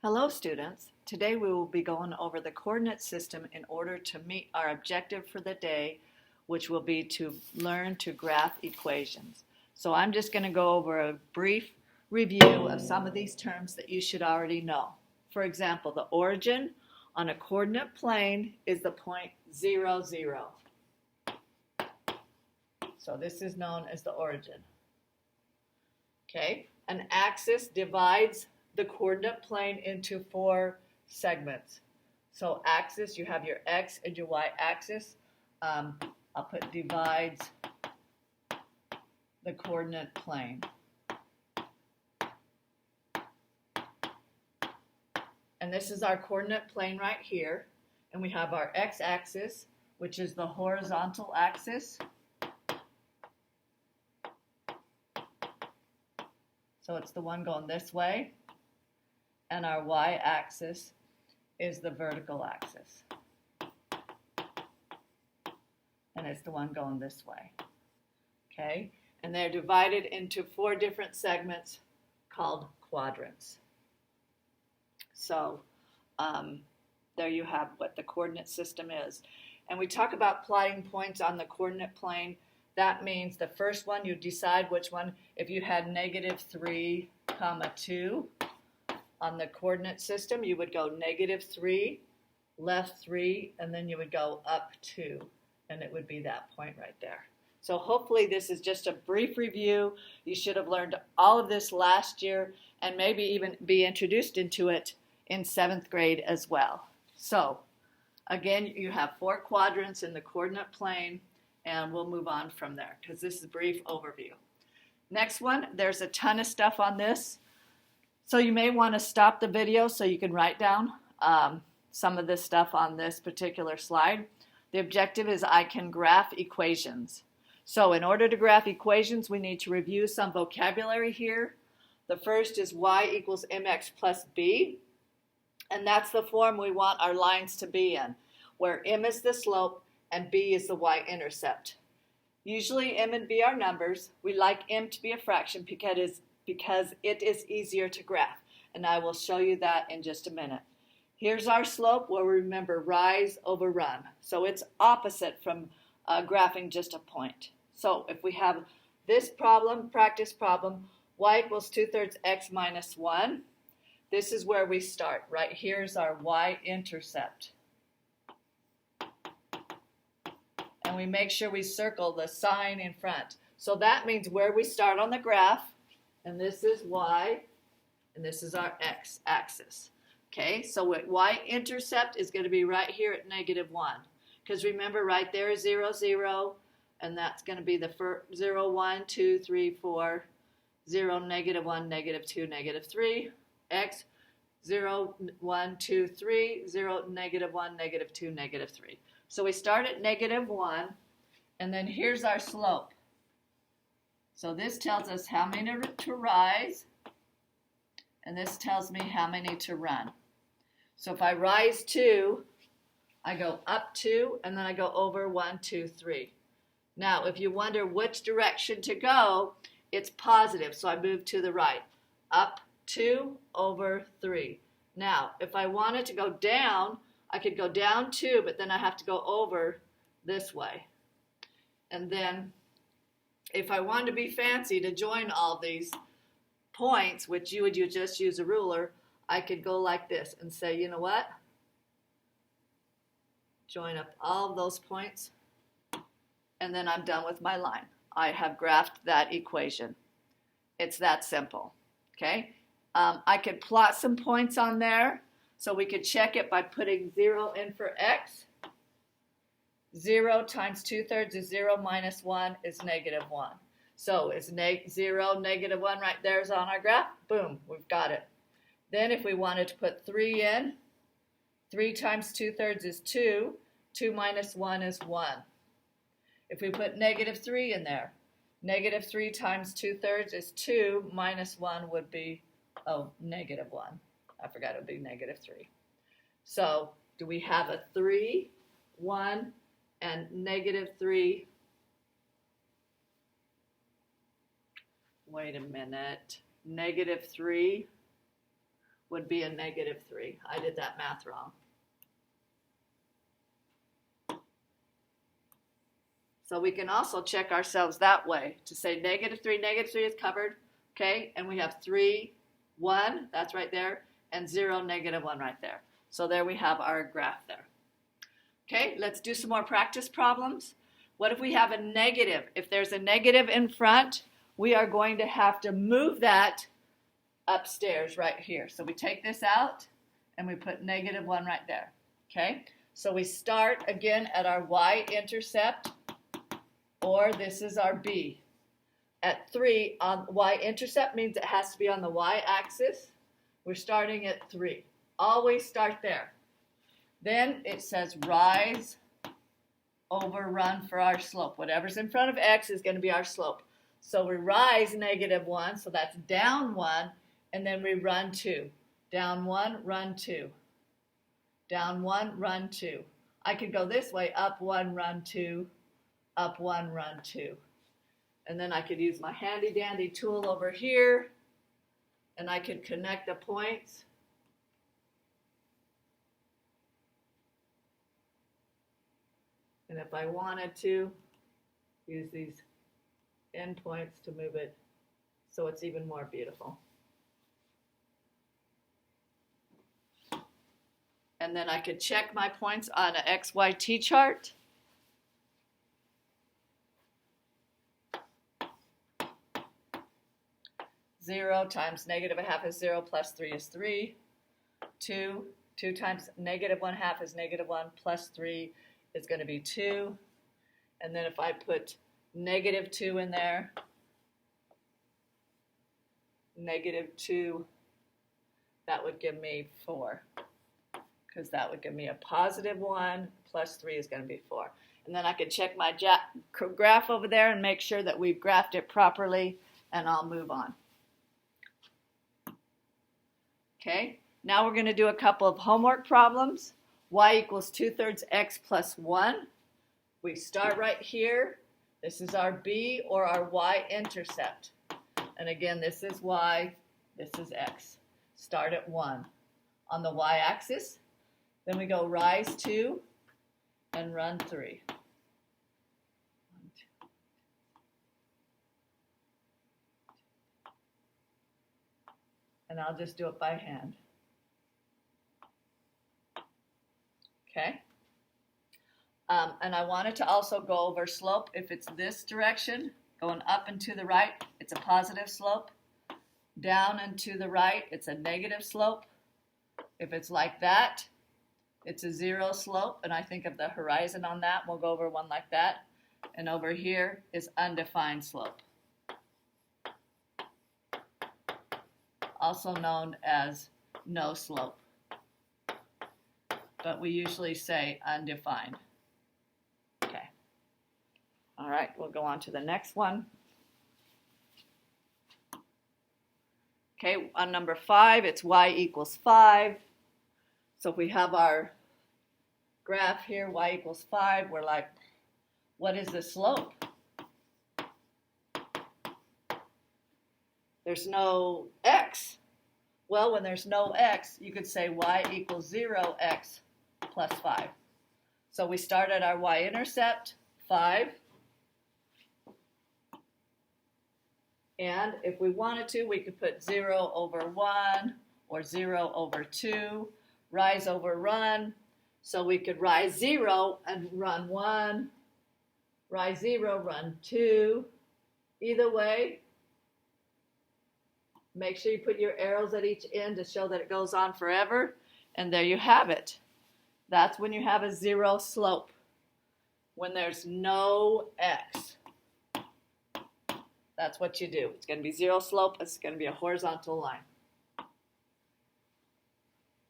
Hello students, today we will be going over the coordinate system in order to meet our objective for the day, which will be to learn to graph equations. So I'm just going to go over a brief review of some of these terms that you should already know. For example, the origin on a coordinate plane is the point 0, 0. So this is known as the origin. Okay, an axis divides the coordinate plane into 4 segments. So axis, you have your x and your y axis. I'll put divides the coordinate plane. And this is our coordinate plane right here. And we have our x-axis, which is the horizontal axis. So it's the one going this way. And our y-axis is the vertical axis. And it's the one going this way. Okay? And they're divided into 4 different segments called quadrants. So there you have what the coordinate system is. And we talk about plotting points on the coordinate plane. That means the first one, you decide which one. If you had -3, 2, on the coordinate system, you would go -3, left 3, and then you would go up 2, and it would be that point right there. So hopefully this is just a brief review. You should have learned all of this last year and maybe even be introduced into it in 7th grade as well. So again, you have 4 quadrants in the coordinate plane, and we'll move on from there because this is a brief overview. Next one, there's a ton of stuff on this. So you may want to stop the video so you can write down some of this stuff on this particular slide. The objective is I can graph equations. So in order to graph equations, we need to review some vocabulary here. The first is y equals mx plus b. And that's the form we want our lines to be in, where m is the slope and b is the y-intercept. Usually m and b are numbers. We like m to be a fraction because it is easier to graph. And I will show you that in just a minute. Here's our slope where we remember rise over run. So it's opposite from graphing just a point. So if we have this problem, practice problem, y equals 2/3 x minus 1. This is where we start. Right here's our y-intercept. And we make sure we circle the sign in front. So that means where we start on the graph. And this is y, and this is our x-axis. Okay, so y-intercept is going to be right here at -1. Because remember, right there is 0, 0, and that's going to be the first 0, 1, 2, 3, 4, 0, -1, -2, -3, x, 0, 1, 2, 3, 0, -1, -2, -3. So we start at -1, and then here's our slope. So this tells us how many to rise, and this tells me how many to run. So if I rise 2, I go up 2, and then I go over 1, 2, 3. Now, if you wonder which direction to go, it's positive, so I move to the right. Up 2, over 3. Now, if I wanted to go down, I could go down 2, but then I have to go over this way. And then if I wanted to be fancy to join all these points, which you would just use a ruler, I could go like this and say, you know what? Join up all of those points, and then I'm done with my line. I have graphed that equation. It's that simple, okay? I could plot some points on there, so we could check it by putting 0 in for x. 0 times 2/3 is 0 minus 1 is -1. So it's 0, -1 right there is on our graph. Boom, we've got it. Then if we wanted to put 3 in, 3 times 2/3 is 2. 2 minus 1 is 1. If we put -3 in there, -3 times 2/3 is 2, minus 1 would be, -1. I forgot it would be -3. So do we have a 3, 1, and -3? Wait a minute. -3, would be a negative 3. I did that math wrong. So we can also check ourselves that way to say negative 3 is covered, okay? And we have 3, 1, that's right there, and 0, negative 1 right there. So there we have our graph there. Okay, let's do some more practice problems. What if we have a negative? If there's a negative in front, we are going to have to move that upstairs right here. So we take this out and we put negative 1 right there. Okay, so we start again at our y-intercept, or this is our b. At 3, on y-intercept means it has to be on the y-axis. We're starting at 3. Always start there. Then it says rise over run for our slope. Whatever's in front of x is going to be our slope. So we rise negative 1, so that's down 1, and then we run 2. Down 1, run 2. Down 1, run 2. I could go this way, up 1, run 2, up 1, run 2. And then I could use my handy dandy tool over here, and I could connect the points. And if I wanted to, use these endpoints to move it so it's even more beautiful. And then I could check my points on an XYT chart. Zero times negative a half is 0 plus 3 is 3. 2 times negative 1/2 is negative 1 plus 3 is going to be 2. And then if I put negative 2 in there, negative 2, that would give me 4. Because that would give me a positive 1 plus 3 is going to be 4. And then I could check my graph over there and make sure that we've graphed it properly, and I'll move on. Okay, now we're going to do a couple of homework problems. Y equals 2/3 x plus 1. We start right here. This is our b, or our y-intercept. And again, this is y, this is x. Start at 1. On the y-axis, then we go rise 2 and run 3. 1, 2. And I'll just do it by hand. Okay. And I wanted to also go over slope. If it's this direction, going up and to the right, it's a positive slope. Down and to the right, it's a negative slope. If it's like that, it's a 0 slope. And I think of the horizon on that. We'll go over one like that. And over here is undefined slope, also known as no slope. But we usually say undefined. Okay. All right, we'll go on to the next one. Okay, on number 5, it's y equals 5. So if we have our graph here, y equals 5, we're like, what is the slope? There's no x. Well, when there's no x, you could say y equals 0x plus 5. So we start at our y-intercept, 5. And if we wanted to, we could put 0 over 1 or 0 over 2, rise over run. So we could rise 0 and run 1, rise 0, run 2. Either way, make sure you put your arrows at each end to show that it goes on forever. And there you have it. That's when you have a 0 slope, when there's no x. That's what you do. It's going to be 0 slope. It's going to be a horizontal line.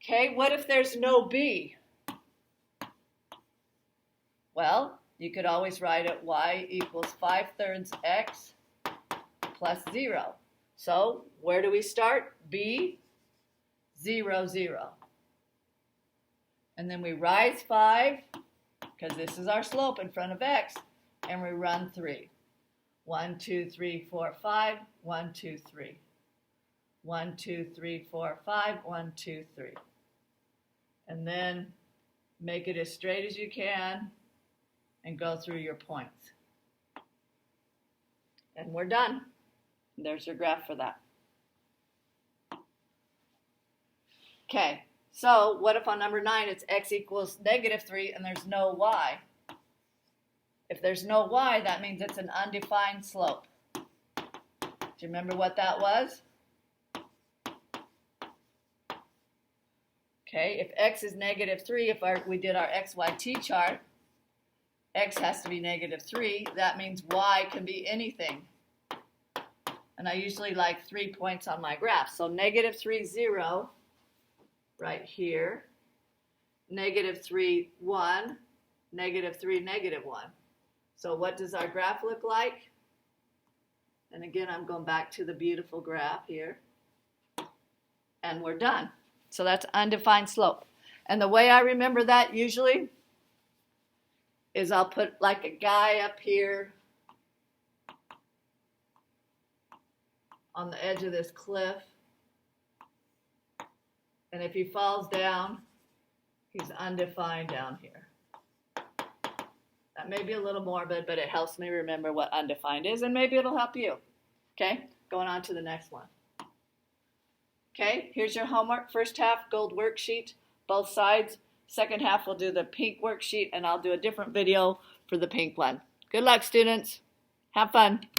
Okay, what if there's no b? Well, you could always write it y equals 5/3 x plus 0. So where do we start? B, 0, 0. And then we rise 5, because this is our slope in front of x, and we run 3. 1, 2, 3, 4, 5, 1, 2, 3. 1, 2, 3, 4, 5, 1, 2, 3. And then make it as straight as you can and go through your points. And we're done. There's your graph for that. Okay, so what if on number 9 it's x equals -3 and there's no y? If there's no y, that means it's an undefined slope. Do you remember what that was? Okay, if x is -3, if we did our XYT chart, x has to be -3. That means y can be anything. And I usually like 3 points on my graph. So -3, 0, right here. -3, 1. -3, -1. So what does our graph look like? And again, I'm going back to the beautiful graph here. And we're done. So that's undefined slope. And the way I remember that usually is I'll put like a guy up here on the edge of this cliff. And if he falls down, he's undefined down here. That may be a little morbid, but it helps me remember what undefined is, and maybe it'll help you. Okay, going on to the next one. Okay, here's your homework. First half, gold worksheet, both sides. Second half, we'll do the pink worksheet, and I'll do a different video for the pink one. Good luck, students. Have fun.